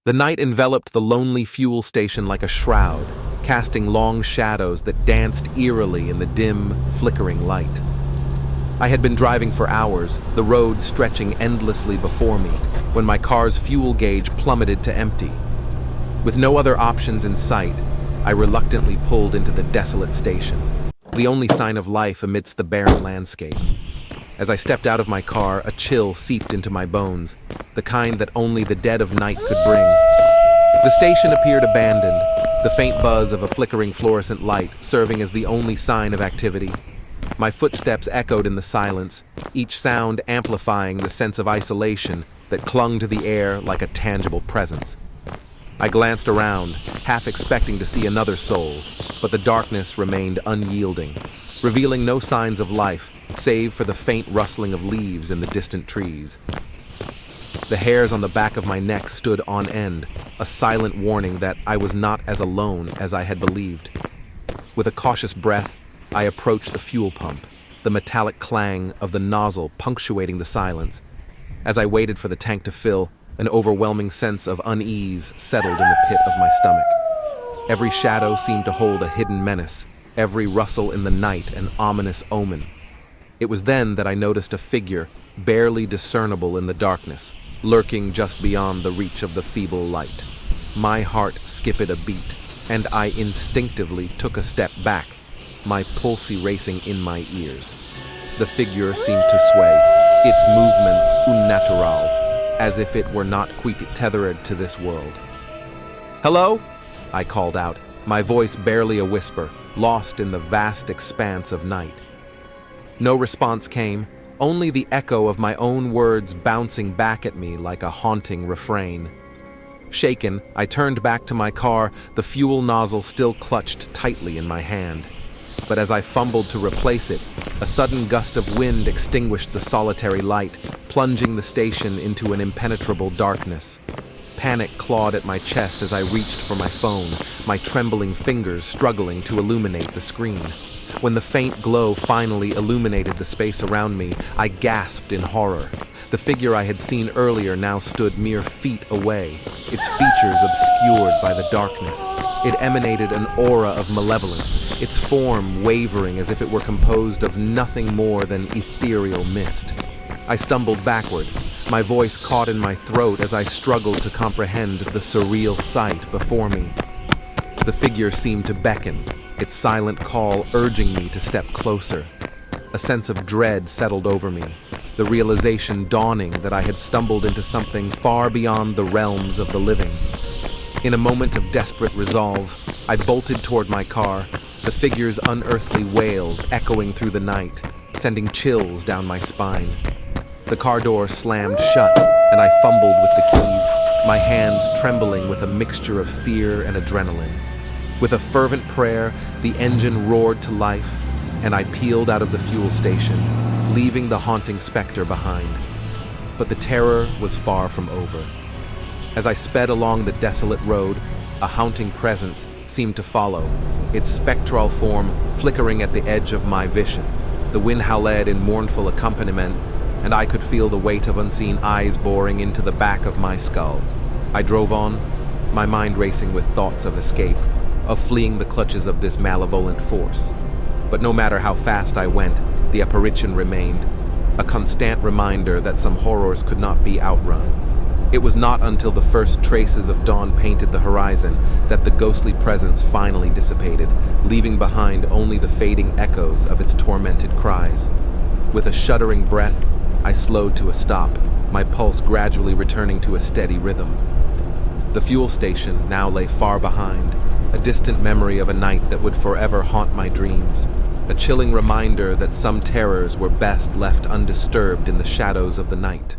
The night enveloped the lonely fuel station like a shroud, casting long shadows that danced eerily in the dim, flickering light. I had been driving for hours, the road stretching endlessly before me, when my car's fuel gauge plummeted to empty. With no other options in sight, I reluctantly pulled into the desolate station, the only sign of life amidst the barren landscape. As I stepped out of my car, a chill seeped into my bones, the kind that only the dead of night could bring. The station appeared abandoned, the faint buzz of a flickering fluorescent light serving as the only sign of activity. My footsteps echoed in the silence, each sound amplifying the sense of isolation that clung to the air like a tangible presence. I glanced around, half expecting to see another soul, but the darkness remained unyielding, revealing no signs of life, save for the faint rustling of leaves in the distant trees. The hairs on the back of my neck stood on end, a silent warning that I was not as alone as I had believed. With a cautious breath, I approached the fuel pump, the metallic clang of the nozzle punctuating the silence. As I waited for the tank to fill, an overwhelming sense of unease settled in the pit of my stomach. Every shadow seemed to hold a hidden menace, every rustle in the night an ominous omen. It was then that I noticed a figure, barely discernible in the darkness, lurking just beyond the reach of the feeble light. My heart skipped a beat, and I instinctively took a step back, my pulse racing in my ears. The figure seemed to sway, its movements unnatural, as if it were not quite tethered to this world. "Hello?" I called out, my voice barely a whisper, lost in the vast expanse of night. No response came, only the echo of my own words bouncing back at me like a haunting refrain. Shaken, I turned back to my car, the fuel nozzle still clutched tightly in my hand. But as I fumbled to replace it, a sudden gust of wind extinguished the solitary light, plunging the station into an impenetrable darkness. Panic clawed at my chest as I reached for my phone, my trembling fingers struggling to illuminate the screen. When the faint glow finally illuminated the space around me, I gasped in horror. The figure I had seen earlier now stood mere feet away, its features obscured by the darkness. It emanated an aura of malevolence, its form wavering as if it were composed of nothing more than ethereal mist. I stumbled backward, my voice caught in my throat as I struggled to comprehend the surreal sight before me. The figure seemed to beckon, its silent call urging me to step closer. A sense of dread settled over me, the realization dawning that I had stumbled into something far beyond the realms of the living. In a moment of desperate resolve, I bolted toward my car, the figure's unearthly wails echoing through the night, sending chills down my spine. The car door slammed shut, and I fumbled with the keys, my hands trembling with a mixture of fear and adrenaline. With a fervent prayer, the engine roared to life, and I peeled out of the fuel station, leaving the haunting specter behind. But the terror was far from over. As I sped along the desolate road, a haunting presence seemed to follow, its spectral form flickering at the edge of my vision. The wind howled in mournful accompaniment, and I could feel the weight of unseen eyes boring into the back of my skull. I drove on, my mind racing with thoughts of escape, of fleeing the clutches of this malevolent force. But no matter how fast I went, the apparition remained, a constant reminder that some horrors could not be outrun. It was not until the first traces of dawn painted the horizon that the ghostly presence finally dissipated, leaving behind only the fading echoes of its tormented cries. With a shuddering breath, I slowed to a stop, my pulse gradually returning to a steady rhythm. The fuel station now lay far behind, a distant memory of a night that would forever haunt my dreams, a chilling reminder that some terrors were best left undisturbed in the shadows of the night.